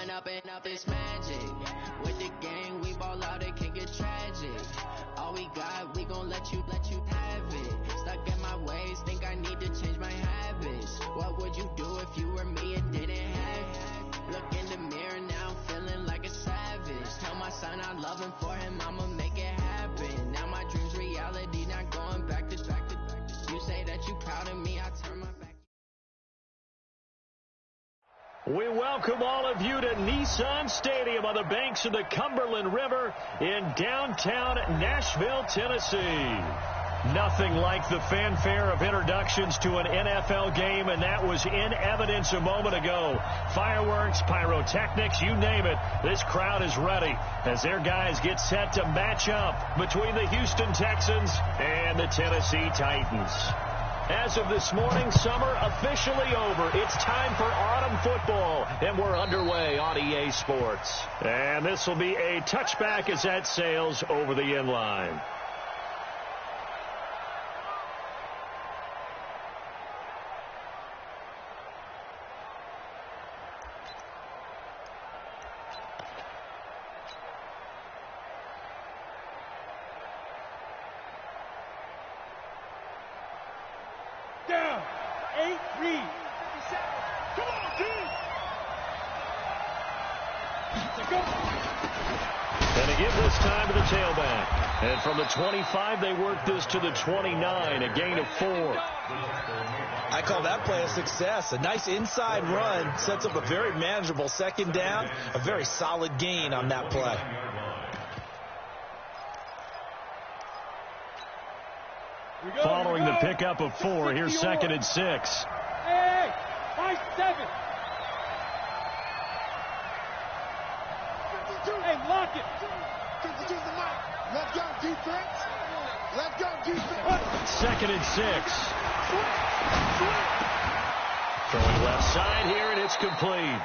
Growing up and up is magic. With the gang, we ball out, it can get tragic. All we got, we gon' let you have it. Stuck in my ways, think I need to change my habits. What would you do if you were me and didn't have it? Look in the mirror now, I'm feeling like a savage. Tell my son I love him, for him I'ma make it happen. Now my dream's reality, not going back to. You say that you proud of me, I turn my back. We welcome all of you to Nissan Stadium on the banks of the Cumberland River in downtown Nashville, Tennessee. Nothing like the fanfare of introductions to an NFL game, and that was in evidence a moment ago. Fireworks, pyrotechnics, you name it. This crowd is ready as their guys get set to match up between the Houston Texans and the Tennessee Titans. As of this morning, summer officially over. It's time for autumn football, and we're underway on EA Sports. And this will be a touchback as that sails over the end line. Down. 8, read. 57. Come on, team. And they give this time to the tailback. And from the 25, they work this to the 29, a gain of 4. I call that play a success. A nice inside run sets up a very manageable second down, a very solid gain on that play. Following the pickup of 4, here's 2nd and 6. Hey, 7. Hey, lock it. 52 the mic. Let's go, defense. Let's go, defense. 2nd and 6. Throwing left side here, and it's complete.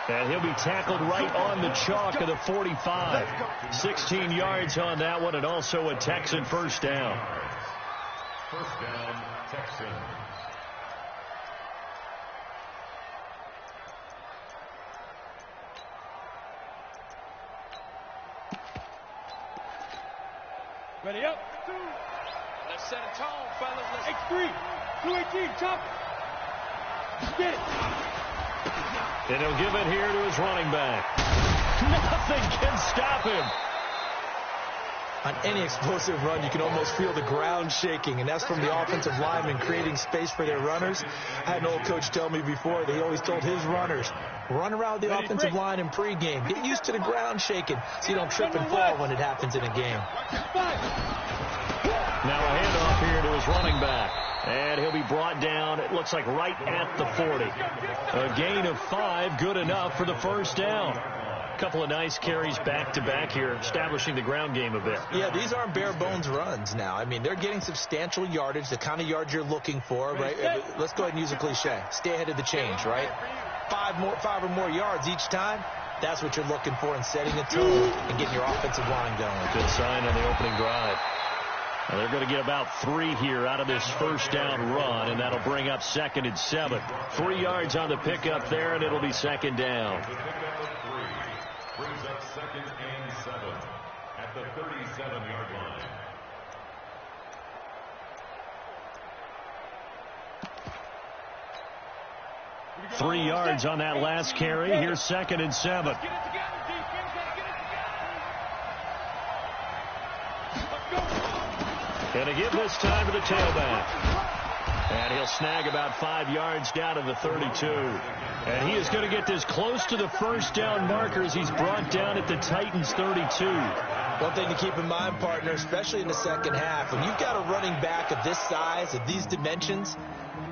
And he'll be tackled right on the chalk of the 45. 16 yards on that one, and also a Texan first down. First down, Texans. Ready up. Let's set a tone, fellas. Let's X3. 218. Chop it. Get it. And he'll give it here to his running back. Nothing can stop him. On any explosive run, you can almost feel the ground shaking, and that's from the offensive linemen creating space for their runners. I had an old coach tell me before, they always told his runners, run around the offensive line in pregame. Get used to the ground shaking so you don't trip and fall when it happens in a game. Now a handoff here to his running back. And he'll be brought down, it looks like right at the 40. A gain of 5, good enough for the first down. A couple of nice carries back-to-back here, establishing the ground game a bit. Yeah, these aren't bare-bones runs now. I mean, they're getting substantial yardage, the kind of yards you're looking for, right? Let's go ahead and use a cliche. Stay ahead of the change, right? 5 or more yards each time. That's what you're looking for in setting a tone and getting your offensive line going. Good sign on the opening drive. Now they're going to get about 3 here out of this first down run, and that'll bring up 2nd and 7. 3 yards on the pickup there, and it'll be 2nd down. Brings up 2nd and 7 at the 37-yard line. Three yards on that last carry. Here's 2nd and 7. And to give this time to the tailback. And he'll snag about 5 yards down to the 32. And he is going to get this close to the first down markers. He's brought down at the Titans 32. One thing to keep in mind, partner, especially in the second half, when you've got a running back of this size, of these dimensions,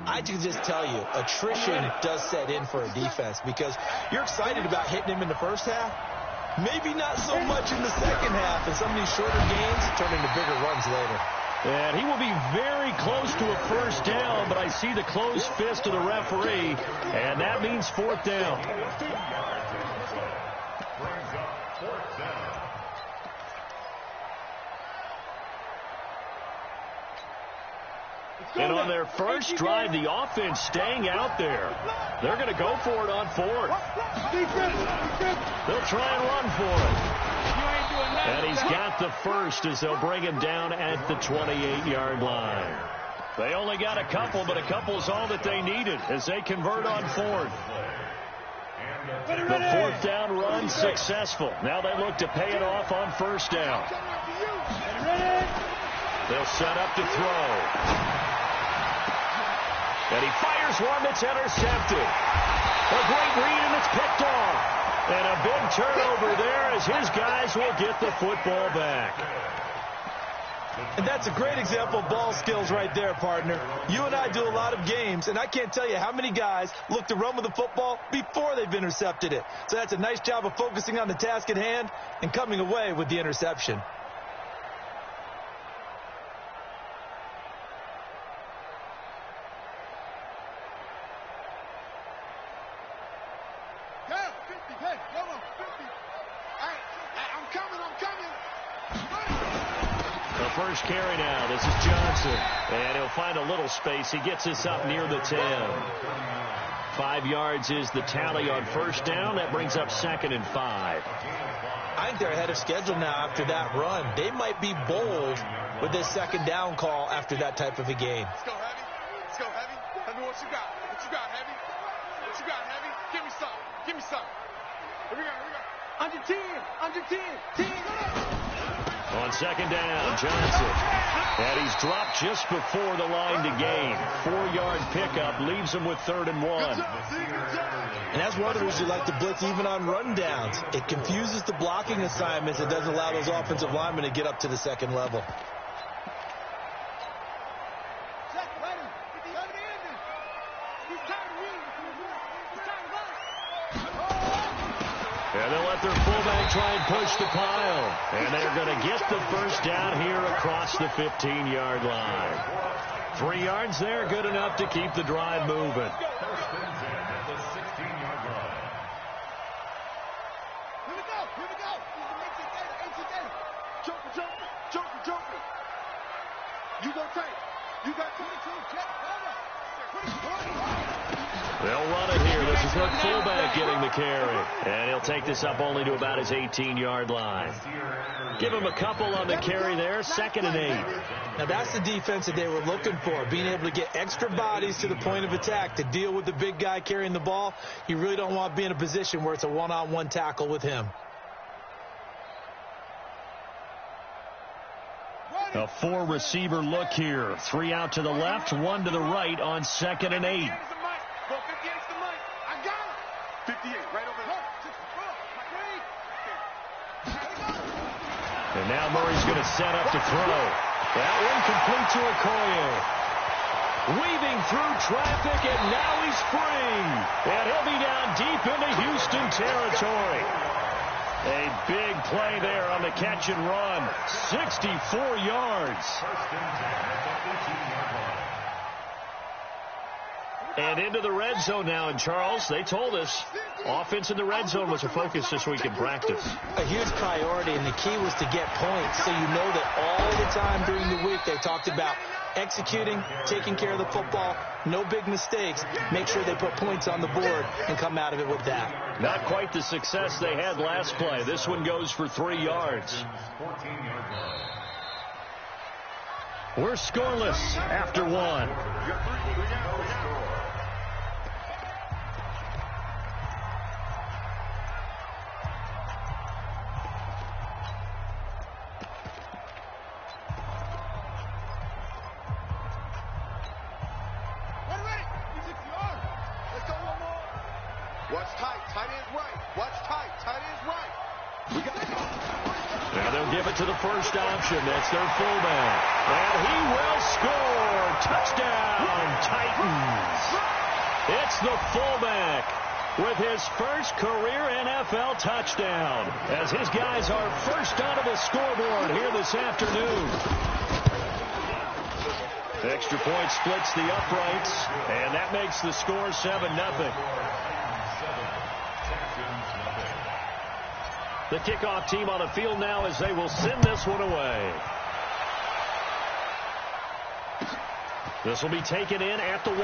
I can just tell you, attrition does set in for a defense because you're excited about hitting him in the first half. Maybe not so much in the second half, and some of these shorter games turn into bigger runs later. And he will be very close to a first down, but I see the closed fist of the referee, and that means 4th down. Brings up 4th down. And on their first drive, the offense staying out there. They're going to go for it on fourth. They'll try and run for it. And he's got the first as they'll bring him down at the 28-yard line. They only got a couple, but a couple is all that they needed as they convert on fourth. The fourth down run successful. Now they look to pay it off on first down. They'll set up to throw. And he fires one that's intercepted. A great read, and it's picked off. And a big turnover there as his guys will get the football back. And that's a great example of ball skills right there, partner. You and I do a lot of games, and I can't tell you how many guys look to run with the football before they've intercepted it. So that's a nice job of focusing on the task at hand and coming away with the interception. First carry now. This is Johnson. And he'll find a little space. He gets us up near the 10. 5 yards is the tally on first down. That brings up 2nd and 5. I think they're ahead of schedule now after that run. They might be bold with this second down call after that type of a game. Let's go, Heavy. Let's go, Heavy. Tell me what you got. What you got, Heavy? What you got, Heavy? Give me some. Give me some. Here we go. Here we go. Under 10. Under 10. 10. On second down, Johnson. And he's dropped just before the line to gain. 4-yard pickup leaves him with 3rd and 1. And that's one of the reasons you like to blitz even on run downs. It confuses the blocking assignments. It doesn't allow those offensive linemen to get up to the second level. And they'll let their fullback try and push the pile. And they're going to get the first down here across the 15-yard line. 3 yards there, good enough to keep the drive moving. First and 10 at the 16-yard line. Here we go. Here we go. Joker. You go take. You got 22. Check. They'll run it here. This is their fullback getting the carry. And he'll take this up only to about his 18-yard line. Give him a couple on the carry there. 2nd and 8. Now that's the defense that they were looking for, being able to get extra bodies to the point of attack to deal with the big guy carrying the ball. You really don't want to be in a position where it's a one-on-one tackle with him. A 4-receiver look here. 3 out to the left, 1 to the right on 2nd and 8. Go 58's the mic. I got it. 58, right over there. And now Murray's going to set up to throw. That one complete to Okoye. Weaving through traffic, and now he's free. And he'll be down deep into Houston territory. A big play there on the catch and run. 64 yards. First and 10 at the 18-yard line. And into the red zone now. And, Charles, they told us offense in the red zone was a focus this week in practice. A huge priority, and the key was to get points. So you know that all the time during the week they talked about executing, taking care of the football, no big mistakes. Make sure they put points on the board and come out of it with that. Not quite the success they had last play. This one goes for 3 yards. 14-yard line. We're scoreless after 1. Watch tight. Tight end's right. Watch tight. Tight end's right. We got it. Now they'll give it to the first option. That's their fullback. And he will score. Touchdown, Titans. It's the fullback with his first career NFL touchdown as his guys are first onto the scoreboard here this afternoon. Extra point splits the uprights, and that makes the score 7-0. The kickoff team on the field now as they will send this one away. This will be taken in at the 1.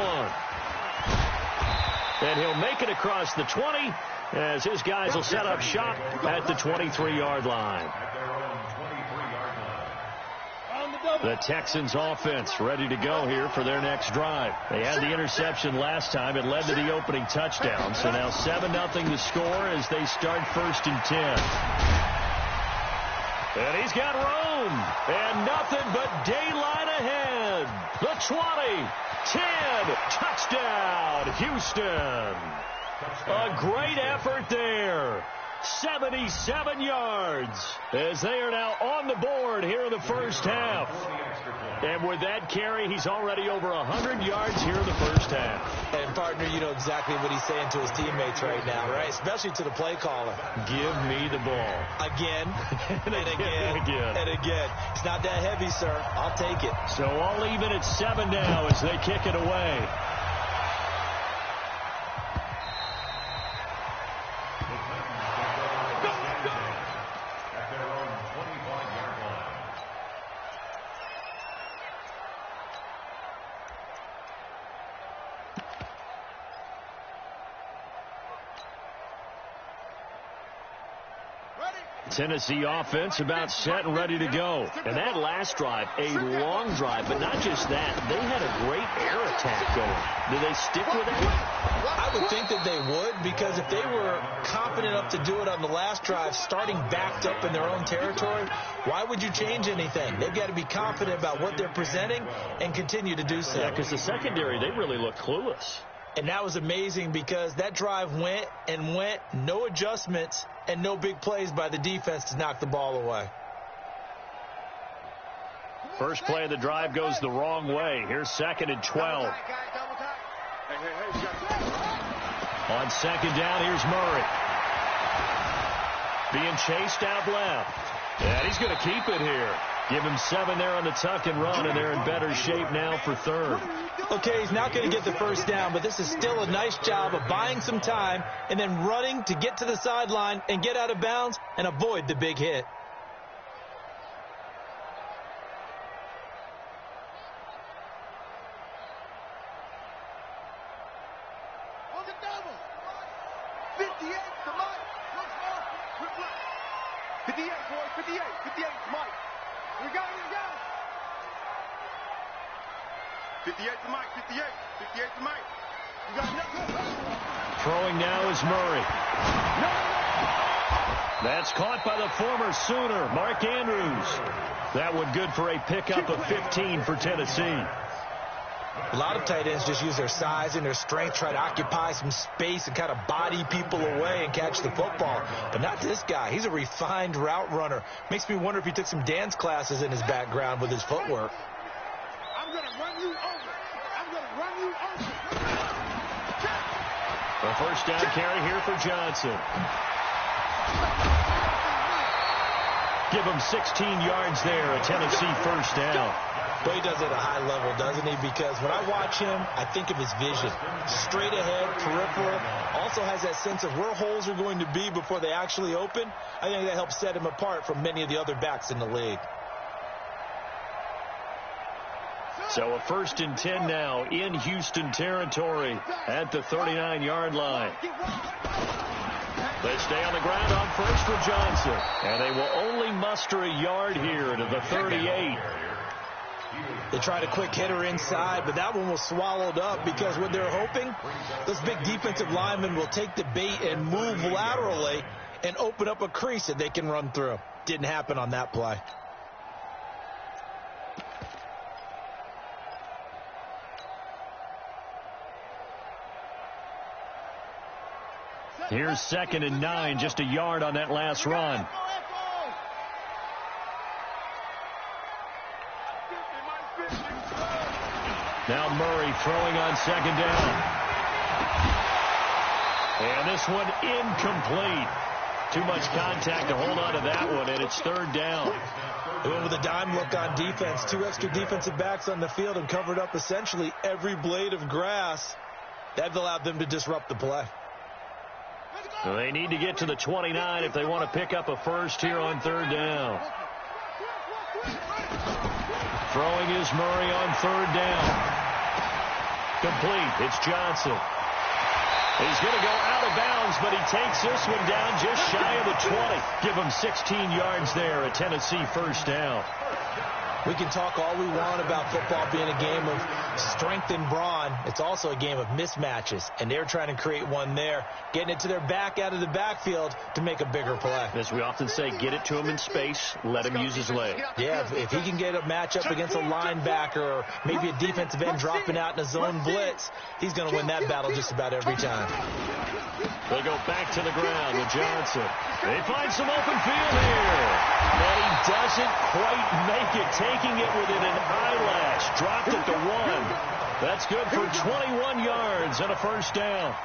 And he'll make it across the 20 as his guys will set up shop at the 23-yard line. The Texans offense ready to go here for their next drive. They had the interception last time. It led to the opening touchdown. So now 7-0 the score as they start 1st and 10. And he's got room. And nothing but daylight ahead. The 20, 10, touchdown, Houston. A great effort there. 77 yards as they are now on the board here in the first half. And with that carry, he's already over 100 yards here in the first half. And, partner, you know exactly what he's saying to his teammates right now, right? Especially to the play caller. Give me the ball. Again, and again, again. and again. It's not that heavy, sir. I'll take it. So all even at 7 now as they kick it away. Tennessee offense about set and ready to go. And that last drive, a long drive, but not just that. They had a great air attack going. Do they stick with it? I would think that they would, because if they were confident enough to do it on the last drive, starting backed up in their own territory, why would you change anything? They've got to be confident about what they're presenting and continue to do so. Yeah, because the secondary, they really look clueless. And that was amazing because that drive went and went, no adjustments, and no big plays by the defense to knock the ball away. First play of the drive goes the wrong way. Here's 2nd and 12. On 2nd down, here's Murray. Being chased out left. And he's going to keep it here. Give him 7 there on the tuck and run, and they're in better shape now for 3rd. Okay, he's not going to get the first down, but this is still a nice job of buying some time and then running to get to the sideline and get out of bounds and avoid the big hit. Throwing now is Murray. That's caught by the former Sooner, Mark Andrews. That one good for a pickup of 15 for Tennessee. A lot of tight ends just use their size and their strength, try to occupy some space and kind of body people away and catch the football. But not this guy. He's a refined route runner. Makes me wonder if he took some dance classes in his background with his footwork. I'm going to run you over. I'm going to run you over. The first down carry here for Johnson. Give him 16 yards there, a Tennessee first down. But he does it at a high level, doesn't he? Because when I watch him, I think of his vision. Straight ahead, peripheral. Also has that sense of where holes are going to be before they actually open. I think that helps set him apart from many of the other backs in the league. So a 1st and 10 now in Houston territory at the 39-yard line. They stay on the ground on first for Johnson. And they will only muster a yard here to the 38. They tried a quick hitter inside, but that one was swallowed up because what they're hoping, this big defensive lineman will take the bait and move laterally and open up a crease that they can run through. Didn't happen on that play. Here's 2nd and 9, just a yard on that last run. Now Murray throwing on 2nd down. And this one incomplete. Too much contact to hold on to that one, and it's 3rd down. They went with a dime look on defense. 2 extra defensive backs on the field and covered up essentially every blade of grass. That allowed them to disrupt the play. Well, they need to get to the 29 if they want to pick up a first here on 3rd down. Throwing is Murray on 3rd down. Complete. It's Johnson. He's going to go out of bounds, but he takes this one down just shy of the 20. Give him 16 yards there, a Tennessee first down. We can talk all we want about football being a game of strength and brawn. It's also a game of mismatches, and they're trying to create one there, getting it to their back out of the backfield to make a bigger play. As we often say, get it to him in space, let him use his leg. Yeah, if he can get a matchup against a linebacker or maybe a defensive end dropping out in a zone blitz, he's going to win that battle just about every time. They go back to the ground with Johnson. They find some open field here. And he doesn't quite make it, taking it within an eyelash. Dropped at the 1. That's good for 21 yards and a first down.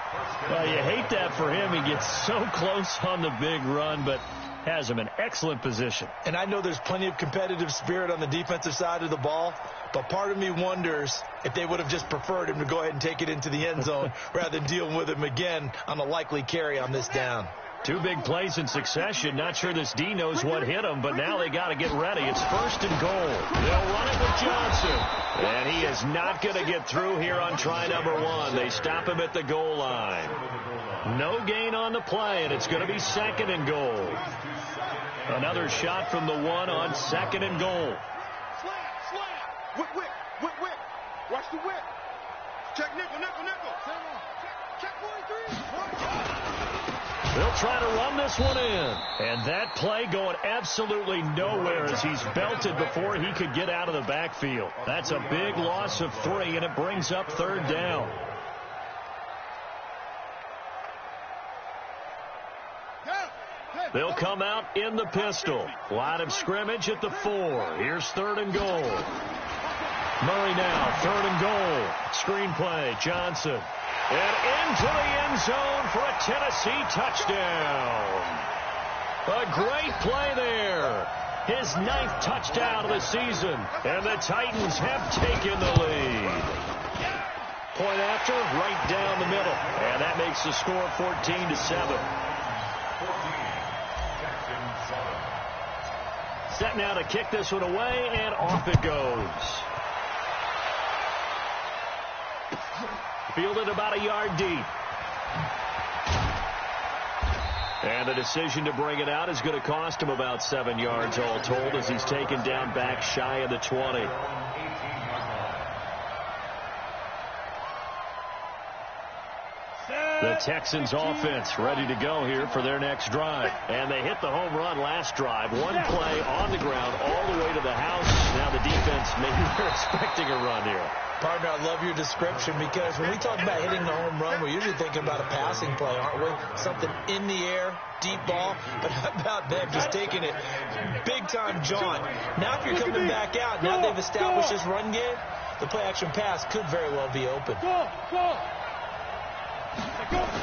Well, you hate that for him. He gets so close on the big run, but has him in excellent position. And I know there's plenty of competitive spirit on the defensive side of the ball, but part of me wonders if they would have just preferred him to go ahead and take it into the end zone rather than dealing with him again on a likely carry on this down. 2 big plays in succession. Not sure this D knows what hit him, but now they got to get ready. It's first and goal. They'll run it with Johnson. And he is not going to get through here on try number 1. They stop him at the goal line. No gain on the play, and it's going to be second and goal. Another shot from the 1 on second and goal. Whip. Watch the whip. Check nickel. Check 43. They'll try to run this one in. And that play going absolutely nowhere as he's belted before he could get out of the backfield. That's a big loss of 3, and it brings up third down. They'll come out in the pistol. Line of scrimmage at the 4. Here's third and goal. Murray now, third and goal. Screen play, Johnson. And into the end zone for a Tennessee touchdown. A great play there. His 9th touchdown of the season. And the Titans have taken the lead. Point after, right down the middle. And that makes the score 14-7. Set now to kick this one away, and off it goes. Fielded about a yard deep. And the decision to bring it out is going to cost him about 7 yards all told as he's taken down back shy of the 20. The Texans offense ready to go here for their next drive. And they hit the home run last drive. 1 play on the ground all the way to the house. Now the defense, maybe they're expecting a run here. Partner, I love your description because when we talk about hitting the home run, we're usually thinking about a passing play, aren't we? Something in the air, deep ball. But how about them just taking it big-time jaunt? Now if you're coming back out, now they've established this run game, the play-action pass could very well be open.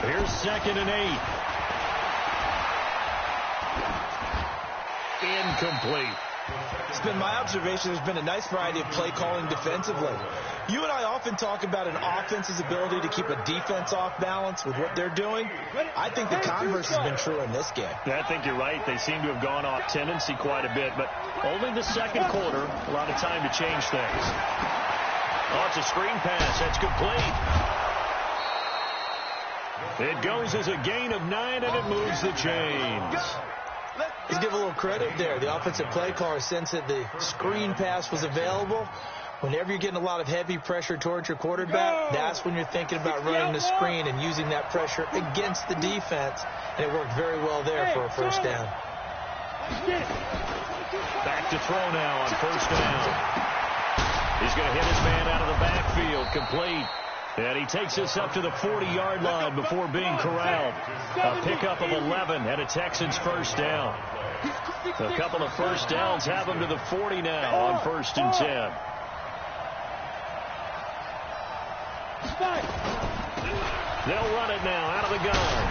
Here's second and 8. Incomplete. It's been my observation there's been a nice variety of play calling defensively. You and I often talk about an offense's ability to keep a defense off balance with what they're doing. I think the converse has been true in this game. I think you're right. They seem to have gone off tendency quite a bit, but only the second quarter, a lot of time to change things. Oh, it's a screen pass. That's complete. It goes as a gain of 9, and it moves the chains. Let's give a little credit there. The offensive play caller sensed that the screen pass was available. Whenever you're getting a lot of heavy pressure towards your quarterback, that's when you're thinking about running the screen and using that pressure against the defense. And it worked very well there for a first down. Back to throw now on first down. He's going to hit his man out of the backfield. Complete. And he takes this up to the 40-yard line before being corralled. A pickup of 11 and a Texans first down. A couple of first downs have him to the 40 now on first and 10. They'll run it now out of the gun.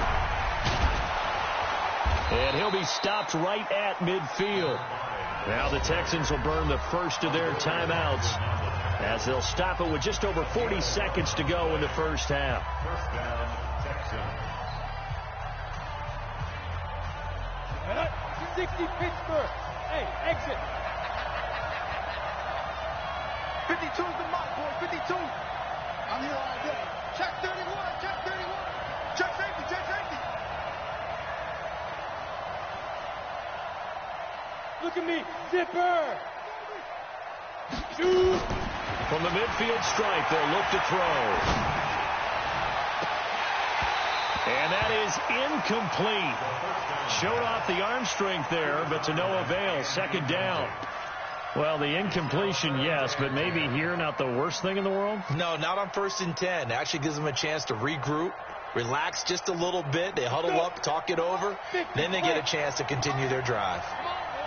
And he'll be stopped right at midfield. Now the Texans will burn the first of their timeouts as they'll stop it with just over 40 seconds to go in the first half. First down, Texans. 60 Pittsburgh. Hey, exit. 52's the mark, boy. 52. I'm here all day. Check 31, check 31. Check safety, check safety. Look at me, zipper. Shoot. From the midfield stripe, they'll look to throw. And that is incomplete. Showed off the arm strength there, but to no avail. Second down. Well, the incompletion, yes, but maybe here not the worst thing in the world? No, not on 1st and 10. Actually gives them a chance to regroup, relax just a little bit. They huddle up, talk it over. Then they get a chance to continue their drive.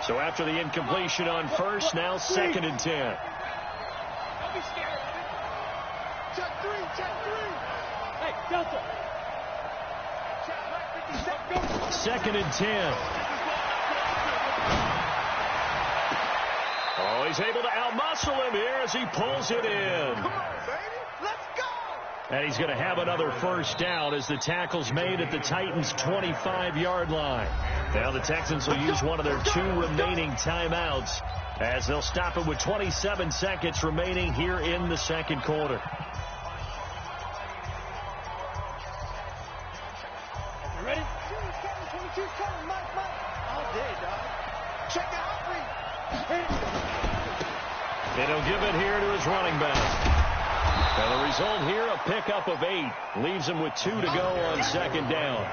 So after the incompletion on first, now 2nd and 10. Don't be scared. Check 3, check 3. Hey, Delta. Check 2nd and 10. Oh, he's able to outmuscle him here as he pulls it in. Come on, baby. Let's go. And he's going to have another first down as the tackle's made at the Titans' 25-yard line. Now the Texans will use one of their 2 remaining timeouts as they'll stop it with 27 seconds remaining here in the second quarter. You ready? 22's coming, Mike. All day, dog. Check it out, And he'll give it here to his running back. And the result here, a pickup of 8. Leaves him with 2 to go on second down.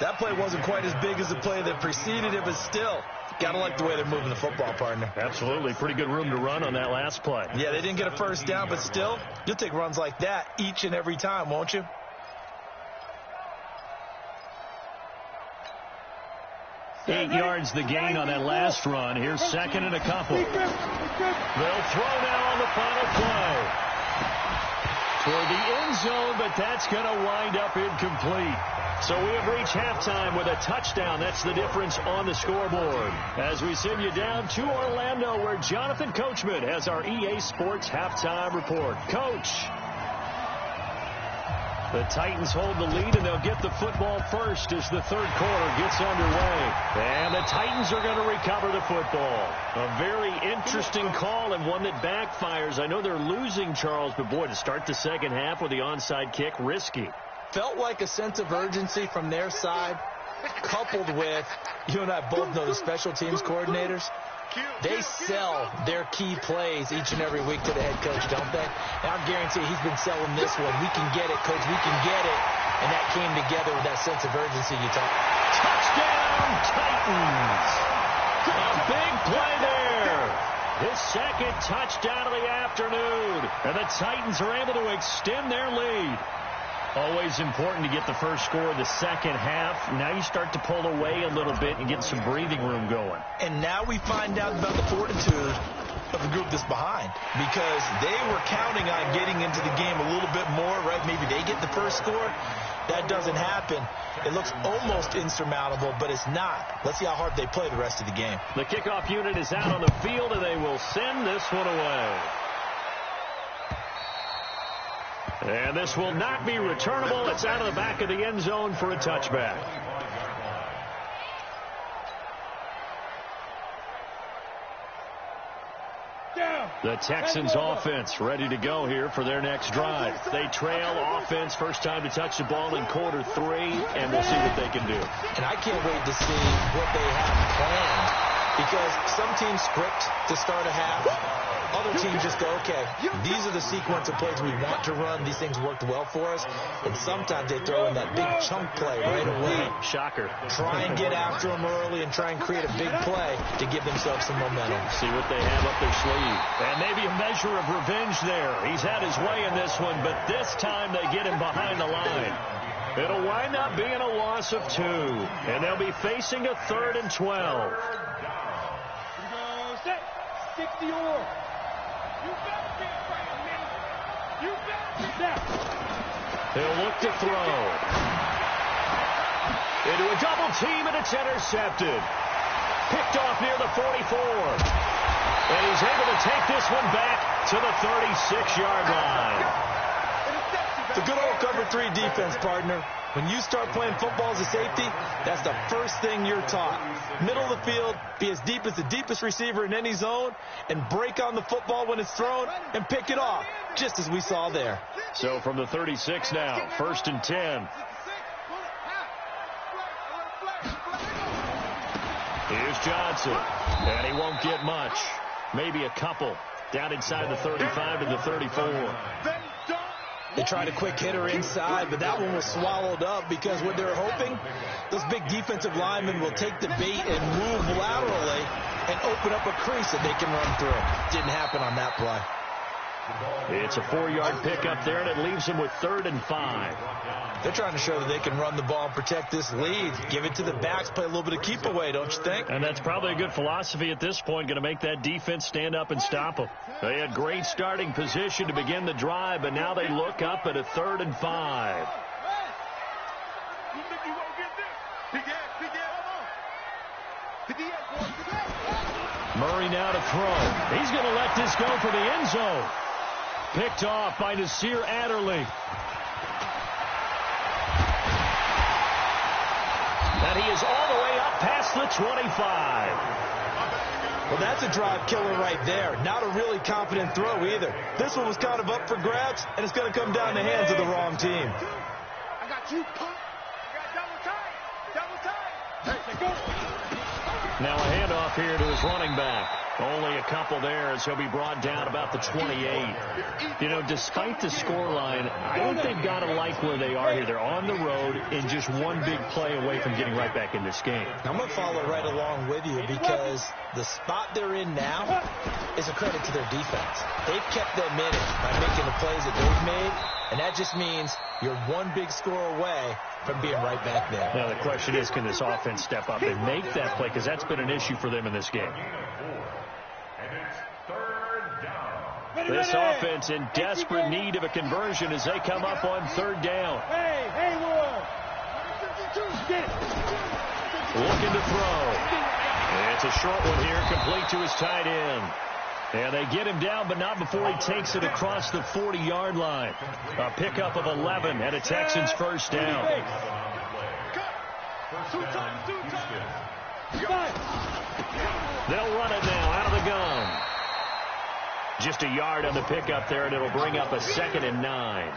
That play wasn't quite as big as the play that preceded it, but still, got to like the way they're moving the football, partner. Absolutely. Pretty good room to run on that last play. Yeah, they didn't get a first down, but still, you'll take runs like that each and every time, won't you? Eight yards the gain on that last run. Here's second and a couple. They'll throw now on the final play. Toward the end zone, but that's going to wind up incomplete. So we have reached halftime with a touchdown. That's the difference on the scoreboard. As we send you down to Orlando, where Jonathan Coachman has our EA Sports halftime report. Coach. The Titans hold the lead, and they'll get the football first as the third quarter gets underway. And the Titans are going to recover the football. A very interesting call and one that backfires. I know they're losing, Charles, but boy, to start the second half with the onside kick, risky. Felt like a sense of urgency from their side, coupled with, you and I both know the special teams coordinators. They sell their key plays each and every week to the head coach, don't they? And I guarantee he's been selling this one. We can get it, coach. We can get it. And that came together with that sense of urgency you talked. Touchdown, Titans. A big play there. His second touchdown of the afternoon. And the Titans are able to extend their lead. Always important to get the first score of the second half. Now you start to pull away a little bit and get some breathing room going. And now we find out about the fortitude of the group that's behind, because they were counting on getting into the game a little bit more, right? Maybe they get the first score. That doesn't happen. It looks almost insurmountable, but it's not. Let's see how hard they play the rest of the game. The kickoff unit is out on the field, and they will send this one away. And this will not be returnable. It's out of the back of the end zone for a touchback. The Texans offense ready to go here for their next drive. They trail offense, first time to touch the ball in quarter 3, and we'll see what they can do. And I can't wait to see what they have planned, because some teams script to start a half. Other teams just go, okay, these are the sequence of plays we want to run. These things worked well for us. And sometimes they throw in that big chunk play right away. Shocker. Try and get after them early and try and create a big play to give themselves some momentum. See what they have up their sleeve. And maybe a measure of revenge there. He's had his way in this one, but this time they get him behind the line. It'll wind up being a loss of 2. And they'll be facing a 3rd and 12. Set. 60 or. You better be afraid of me. You better be. They'll look to throw. Into a double team, and it's intercepted. Picked off near the 44. And he's able to take this one back to the 36-yard line. The good old cover 3 defense, partner. When you start playing football as a safety, that's the first thing you're taught. Middle of the field, be as deep as the deepest receiver in any zone, and break on the football when it's thrown and pick it off, just as we saw there. So from the 36 now, 1st and 10. Here's Johnson, and he won't get much. Maybe a couple. Down inside the 35 to the 34. They tried a quick hitter inside, but that one was swallowed up because what they're hoping, those big defensive linemen will take the bait and move laterally and open up a crease that they can run through. Didn't happen on that play. It's a 4-yard pickup there, and it leaves them with 3rd and 5. They're trying to show that they can run the ball and protect this lead. Give it to the backs, play a little bit of keep away, don't you think? And that's probably a good philosophy at this point, going to make that defense stand up and stop them. They had great starting position to begin the drive, but now they look up at a 3rd and 5. Murray now to throw. He's going to let this go for the end zone. Picked off by Nasir Adderley. And he is all the way up past the 25. Well, that's a drive killer right there. Not a really confident throw either. This one was kind of up for grabs, and it's going to come down the hands of the wrong team. I got you, punk. I got double time. Double time. Hey, go. Now a handoff here to his running back. Only a couple there as he'll be brought down about the 28. You know, despite the scoreline, I think they've got to like where they are here. They're on the road and just one big play away from getting right back in this game. I'm going to follow right along with you because the spot they're in now is a credit to their defense. They've kept them in it by making the plays that they've made, and that just means you're one big score away from being right back there. Now the question is, can this offense step up and make that play? Because that's been an issue for them in this game. This offense in desperate need of a conversion as they come up on 3rd down. Looking to throw. It's a short one here, complete to his tight end. And they get him down, but not before he takes it across the 40-yard line. A pickup of 11 and a Texans 1st down. They'll run it now out of the gun. Just a yard on the pickup there, and it'll bring up a 2nd and 9.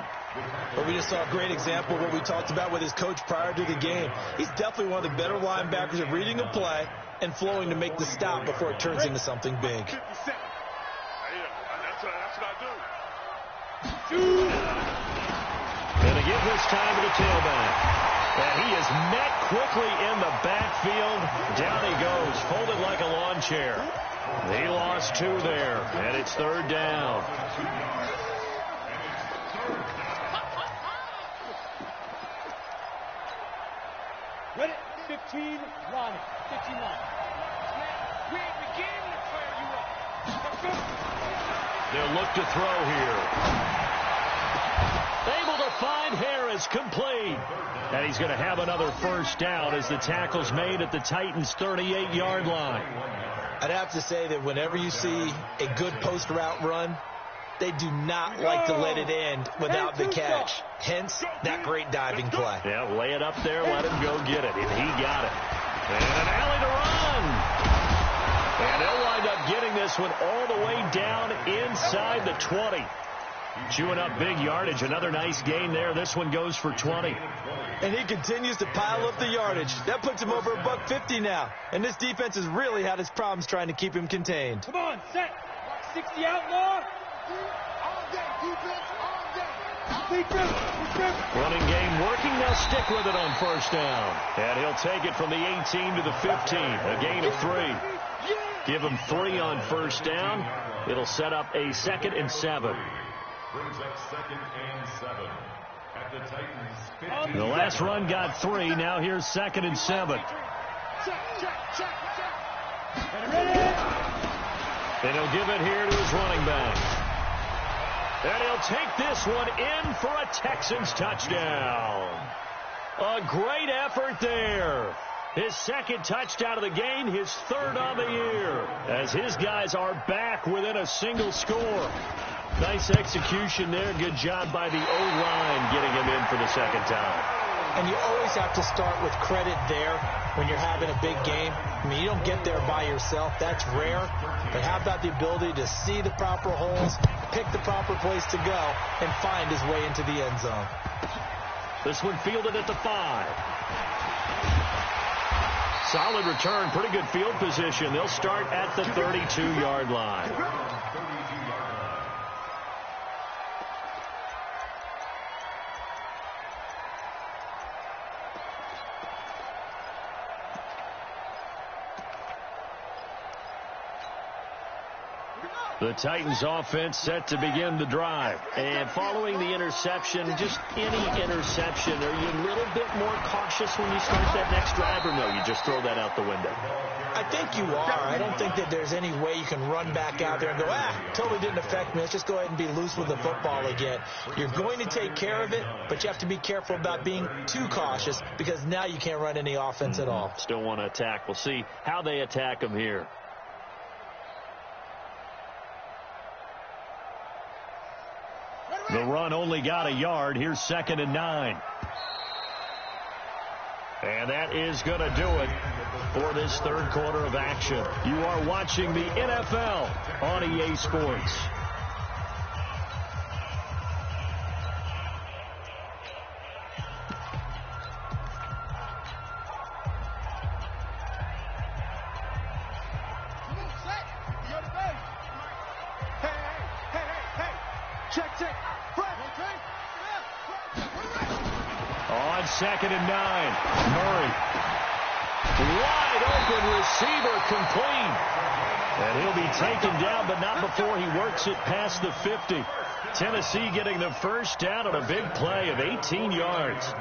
But we just saw a great example of what we talked about with his coach prior to the game. He's definitely one of the better linebackers at reading a play and flowing to make the stop before it turns into something big. That's what I do. And they give this time to the tailback. And he is met quickly in the backfield. Down he goes, folded like a lawn chair. He lost 2 there, and it's 3rd down. Ready? 15, Ronnie. 15 line. We ain't beginning to fire you up. Let's go. They'll look to throw here. Able to find Harris, complete. And he's going to have another 1st down as the tackle's made at the Titans' 38-yard line. I'd have to say that whenever you see a good post route run, they do not like to let it end without the catch. Hence, that great diving play. Yeah, lay it up there, let him go get it, and he got it. And an alley to run. And they'll wind up getting this one all the way down inside the 20. Chewing up big yardage. Another nice gain there. This one goes for 20. And he continues to pile up the yardage. That puts him over $150 now. And this defense has really had its problems trying to keep him contained. Come on, set. 60 outlaw. All day, defense, all day. Running game working. They'll stick with it on 1st down. And he'll take it from the 18 to the 15. A gain of 3. Give him 3 on 1st down. It'll set up a 2nd and 7. Brings up 2nd and 7 at the Titans 50. The last run got 3. Now here's 2nd and 7. Check. And he'll give it here to his running back. And he'll take this one in for a Texans touchdown. A great effort there. His 2nd touchdown of the game, his 3rd on the year, as his guys are back within a single score. Nice execution there. Good job by the O-line getting him in for the second time. And you always have to start with credit there when you're having a big game. I mean, you don't get there by yourself. That's rare. But how about the ability to see the proper holes, pick the proper place to go, and find his way into the end zone? This one fielded at the 5. Solid return. Pretty good field position. They'll start at the 32-yard line. The Titans offense set to begin the drive. And following the interception, just any interception, are you a little bit more cautious when you start that next drive, or no, you just throw that out the window? I think you are. I don't think that there's any way you can run back out there and go, totally didn't affect me. Let's just go ahead and be loose with the football again. You're going to take care of it, but you have to be careful about being too cautious because now you can't run any offense at all. Still want to attack. We'll see how they attack them here. The run only got a yard. Here's 2nd and 9. And that is going to do it for this third quarter of action. You are watching the NFL on EA Sports. On 2nd and 9, Murray. Wide open receiver, complete. And he'll be taken down, but not before he works it past the 50. Tennessee getting the first down on a big play of 18 yards.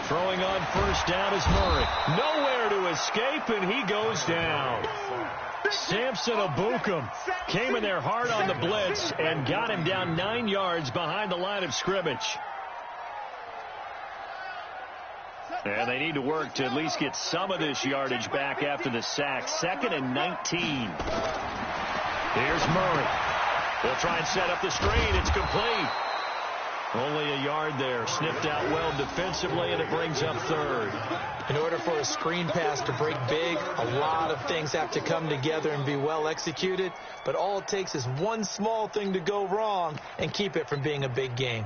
Throwing on first down is Murray. Nowhere to escape, and he goes down. Samson Abukum came in there hard on the blitz and got him down 9 yards behind the line of scrimmage. And they need to work to at least get some of this yardage back after the sack. 2nd and 19. Here's Murray. They'll try and set up the screen. It's complete. Only a yard there. Sniffed out well defensively, and it brings up 3rd. In order for a screen pass to break big, a lot of things have to come together and be well executed. But all it takes is one small thing to go wrong and keep it from being a big game.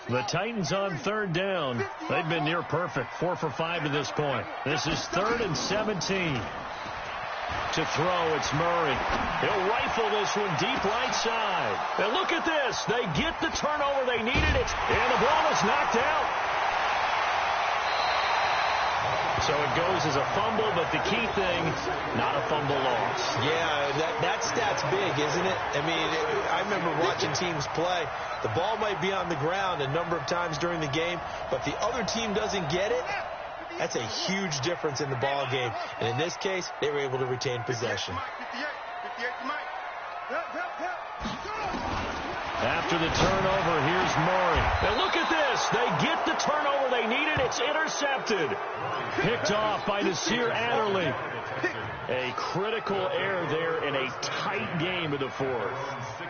The Titans on 3rd down. They've been near perfect. 4 for 5 to this point. This is 3rd and 17. To throw, it's Murray. He'll rifle this one deep right side. And look at this. They get the turnover they needed. And the ball is knocked out. So it goes as a fumble, but the key thing, not a fumble loss. Yeah, that stat's big, isn't it? I mean, I remember watching teams play. The ball might be on the ground a number of times during the game, but the other team doesn't get it. That's a huge difference in the ball game. And in this case, they were able to retain possession. After the turnover, here's Murray. And look at this. They get the turnover they needed. It's intercepted. Picked off by Nasir Adderley. A critical error there in a tight game of the 4th.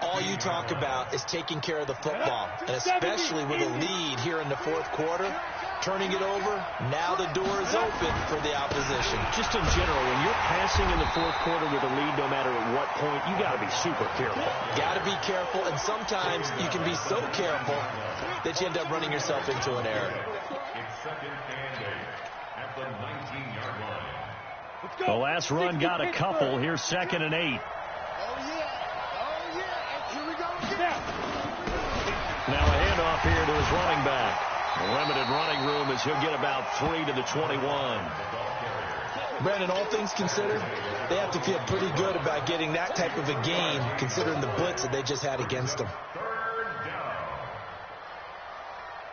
All you talk about is taking care of the football, and especially with a lead here in the 4th quarter. Turning it over, now the door is open for the opposition. Just in general, when you're passing in the 4th quarter with a lead, no matter at what point, you got to be super careful. Got to be careful, and sometimes you can be so careful that you end up running yourself into an error. It's 2nd and 8 at the 19-yard line. The last run got a couple. Here's 2nd and 8. Oh, yeah. Here we go again. Now a handoff here to his running back. Limited running room as he'll get about 3 to the 21. Brandon, all things considered, they have to feel pretty good about getting that type of a gain, considering the blitz that they just had against them.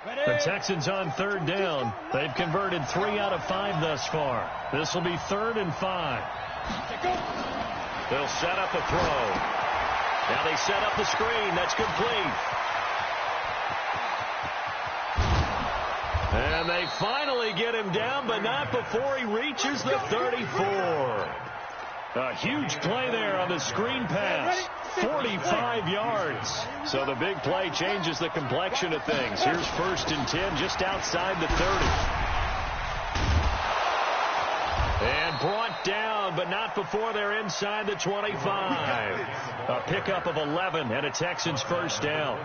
The Texans on third down. They've converted 3 out of 5 thus far. This will be 3rd and 5. They'll set up a throw. Now they set up the screen. That's complete. And they finally get him down, but not before he reaches the 34. A huge play there on the screen pass. 45 yards. So the big play changes the complexion of things. Here's 1st and 10 just outside the 30. And brought down, but not before they're inside the 25. A pickup of 11 and a Texans first down.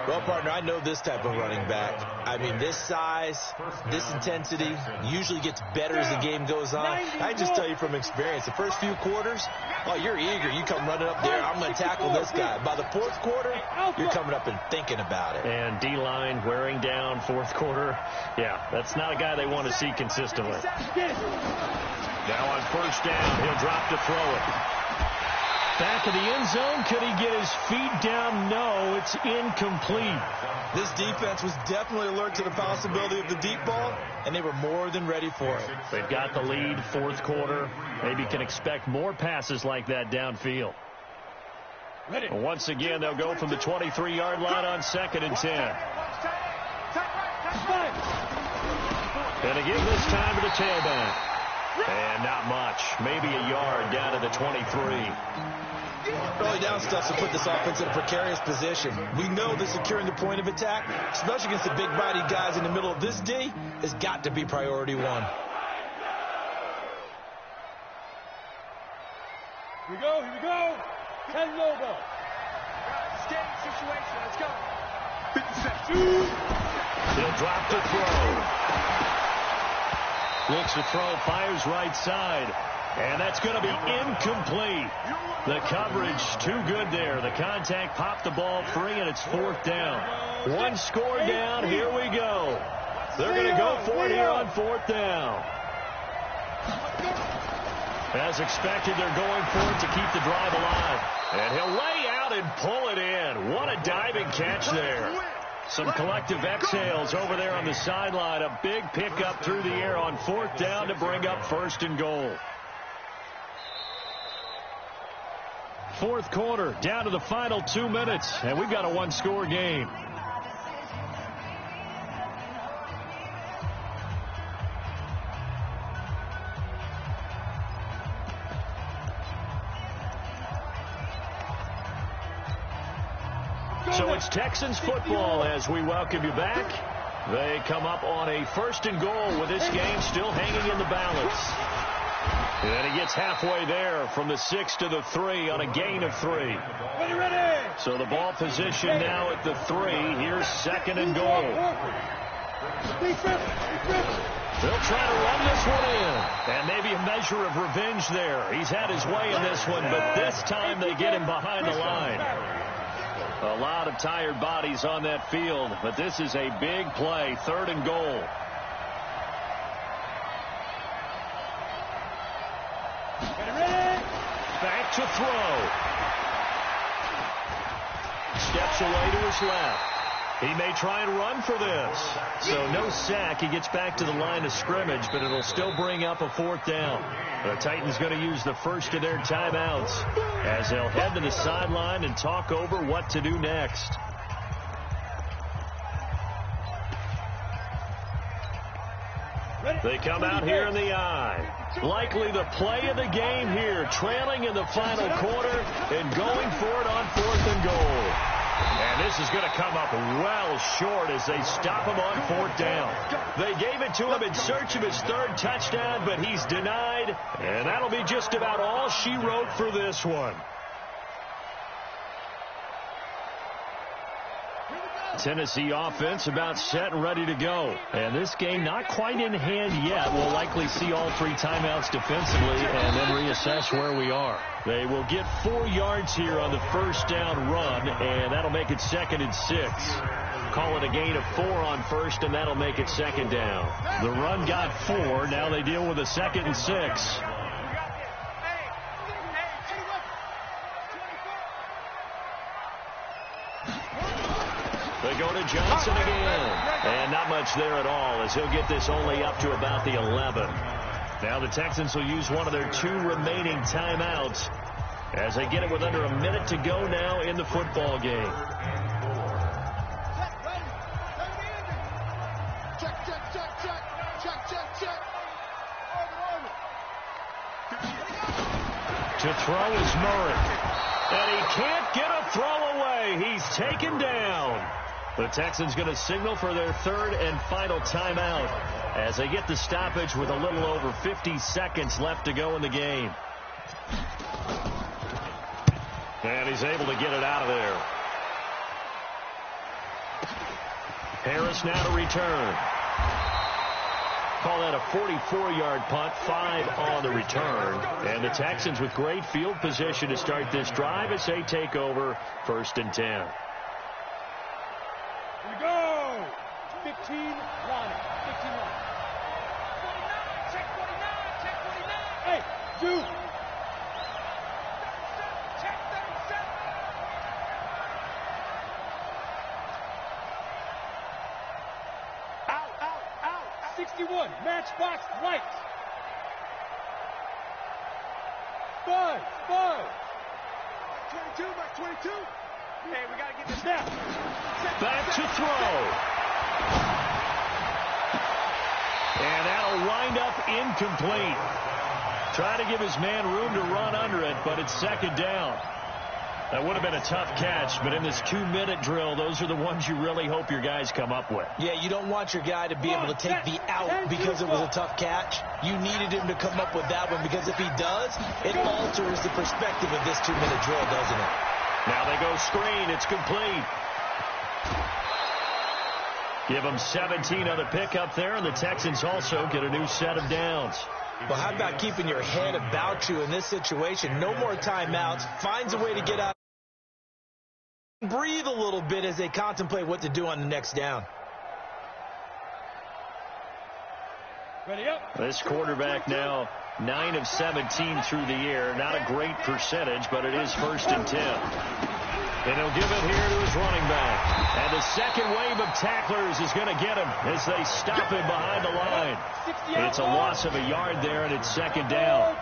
Well, partner, I know this type of running back. I mean, this size, this intensity usually gets better as the game goes on. I just tell you from experience, the first few quarters, oh, you're eager. You come running up there, I'm going to tackle this guy. By the 4th quarter, you're coming up and thinking about it. And D-line wearing down 4th quarter. Yeah, that's not a guy they want to see consistently. Now on 1st down, he'll drop to throw it. Back of the end zone. Could he get his feet down? No, it's incomplete. This defense was definitely alert to the possibility of the deep ball, and they were more than ready for it. They've got the lead, 4th quarter. Maybe can expect more passes like that downfield. Once again, they'll go from the 23-yard line on 2nd and 10. Going to give this time to the tailback. And not much. Maybe a yard down to the 23. Early down stuff to put this offense in a precarious position. We know that securing the point of attack, especially against the big-bodied guys in the middle of this D, has got to be priority 1. Here we go, here we go. 10 Lobo. Stay situation, let's go. 57. He'll drop to throw. Looks to throw, fires right side. And that's going to be incomplete. The coverage too good there. The contact popped the ball free, and it's 4th down. 1 score down. Here we go. They're going to go for it here on 4th down. As expected, they're going for it to keep the drive alive. And he'll lay out and pull it in. What a diving catch there. Some collective exhales over there on the sideline. A big pickup through the air on 4th down to bring up 1st and goal. 4th quarter, down to the final 2 minutes, and we've got a 1-score game. So it's Texans football as we welcome you back. They come up on a 1st and goal with this game still hanging in the balance. And he gets halfway there from the 6 to the 3 on a gain of 3. Ready. So the ball position now at the 3. Here's 2nd and goal. They'll try to run this one in. And maybe a measure of revenge there. He's had his way in this one, but this time they get him behind the line. A lot of tired bodies on that field, but this is a big play. 3rd and goal. Back to throw. Steps away to his left. He may try and run for this. So no sack. He gets back to the line of scrimmage, but it'll still bring up a 4th down. The Titans going to use the first of their timeouts as they'll head to the sideline and talk over what to do next. They come out here in the eye. Likely the play of the game here, trailing in the final quarter and going for it on 4th and goal. And this is going to come up well short as they stop him on 4th down. They gave it to him in search of his 3rd touchdown, but he's denied. And that'll be just about all she wrote for this one. Tennessee offense about set and ready to go. And this game not quite in hand yet. We'll likely see all 3 timeouts defensively and then reassess where we are. They will get 4 yards here on the 1st down run, and that'll make it 2nd and 6. call it a gain of 4 on first, and that'll make it second down. The run got 4. Now they deal with a 2nd and 6. They go to Johnson again. And not much there at all, as he'll get this only up to about the 11. Now the Texans will use one of their 2 remaining timeouts as they get it with under a minute to go now in the football game. To throw is Murray. And he can't get a throw away. He's taken down. The Texans going to signal for their 3rd and final timeout as they get the stoppage with a little over 50 seconds left to go in the game. And he's able to get it out of there. Harris now to return. Call that a 44-yard punt, 5 on the return. And the Texans with great field position to start this drive as they take over 1st and 10. Here we go. 15 line. 15 line. 49. Check 49. Check 49. Hey, dude. Check 37. Out. 61. Matchbox lights. 5. 22. Back 22. Hey, we got to get this down. Back to throw. And that'll wind up incomplete. Trying to give his man room to run under it, but it's 2nd down. That would have been a tough catch, but in this 2-minute drill, those are the ones you really hope your guys come up with. Yeah, you don't want your guy to be able to take the out because it was a tough catch. You needed him to come up with that one, because if he does, it alters the perspective of this 2-minute drill, doesn't it? Now they go screen. It's complete. Give them 17 on the pickup there, and the Texans also get a new set of downs. Well, how about keeping your head about you in this situation? No more timeouts. Finds a way to get out. Breathe a little bit as they contemplate what to do on the next down. Ready up. This quarterback now 9 of 17 through the air. Not a great percentage, but it is 1st and 10. And he'll give it here to his running back. And the second wave of tacklers is going to get him as they stop him behind the line. It's a loss of a yard there, and it's 2nd down.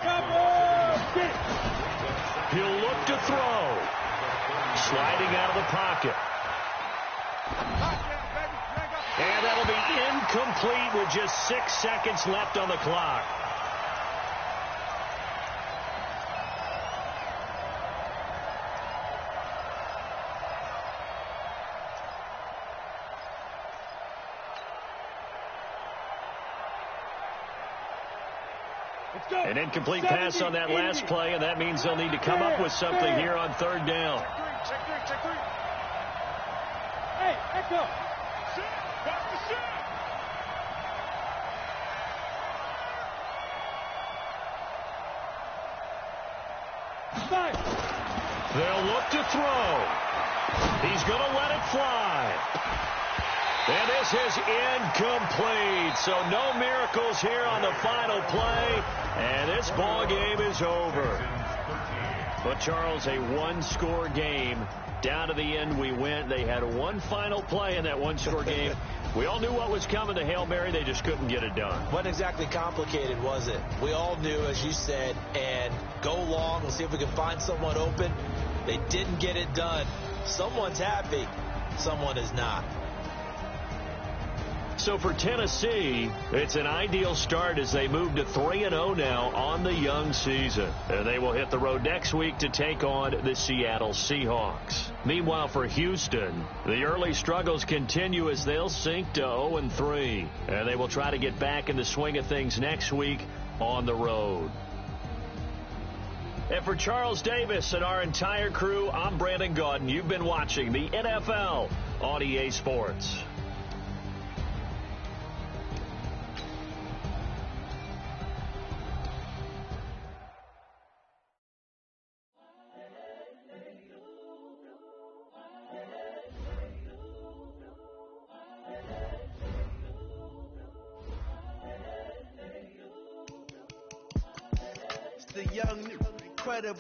He'll look to throw. Sliding out of the pocket. And that'll be incomplete with just 6 seconds left on the clock. An incomplete pass on that last play, and that means they'll need to come up with something here on 3rd down. Check three. Hey, echo. They'll look to throw. He's going to let it fly. And this is incomplete. So no miracles here on the final play. And this ball game is over. But, Charles, a one-score game. Down to the end we went. They had one final play in that one-score game. We all knew what was coming to Hail Mary. They just couldn't get it done. Wasn't exactly complicated, was it? We all knew, as you said, and go long and see if we can find someone open. They didn't get it done. Someone's happy. Someone is not. So for Tennessee, it's an ideal start as they move to 3-0 now on the young season. And they will hit the road next week to take on the Seattle Seahawks. Meanwhile, for Houston, the early struggles continue as they'll sink to 0-3. And they will try to get back in the swing of things next week on the road. And for Charles Davis and our entire crew, I'm Brandon Gaudin. You've been watching the NFL on EA Sports. young, incredible.